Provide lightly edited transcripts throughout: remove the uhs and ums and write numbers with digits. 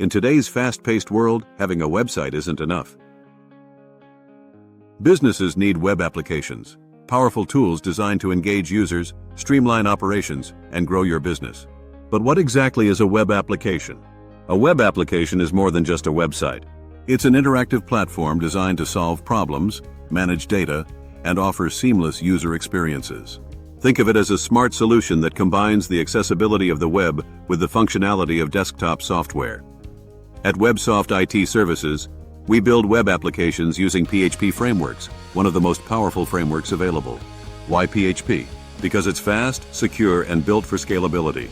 In today's fast-paced world, having a website isn't enough. Businesses need web applications, powerful tools designed to engage users, streamline operations, and grow your business. But what exactly is a web application? A web application is more than just a website. It's an interactive platform designed to solve problems, manage data, and offer seamless user experiences. Think of it as a smart solution that combines the accessibility of the web with the functionality of desktop software. At Websoft IT Services, we build web applications using PHP frameworks, one of the most powerful frameworks available. Why PHP? Because it's fast, secure, and built for scalability.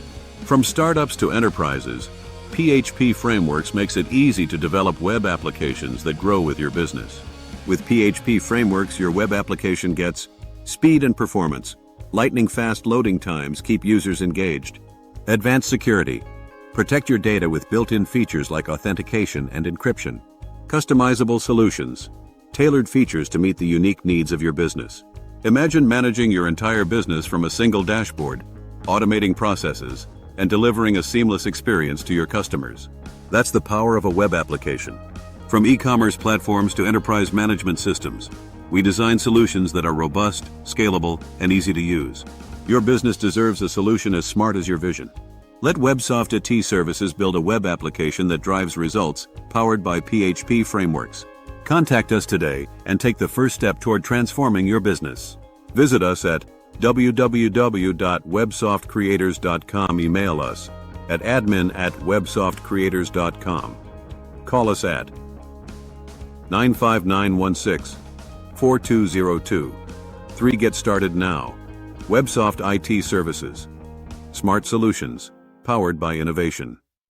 From startups to enterprises, PHP frameworks makes it easy to develop web applications that grow with your business. With PHP frameworks, your web application gets speed and performance. Lightning-fast loading times keep users engaged. Advanced security. Protect your data with built-in features like authentication and encryption. Customizable solutions. Tailored features to meet the unique needs of your business. Imagine managing your entire business from a single dashboard, automating processes, and delivering a seamless experience to your customers. That's the power of a web application. From e-commerce platforms to enterprise management systems, we design solutions that are robust, scalable, and easy to use. Your business deserves a solution as smart as your vision. Let Websoft IT Services build a web application that drives results, powered by PHP frameworks. Contact us today and take the first step toward transforming your business. Visit us at www.websoftcreators.com. Email us at admin@websoftcreators.com. Call us at 95916-4202. 3. Get started now. Websoft IT Services. Smart solutions, powered by innovation.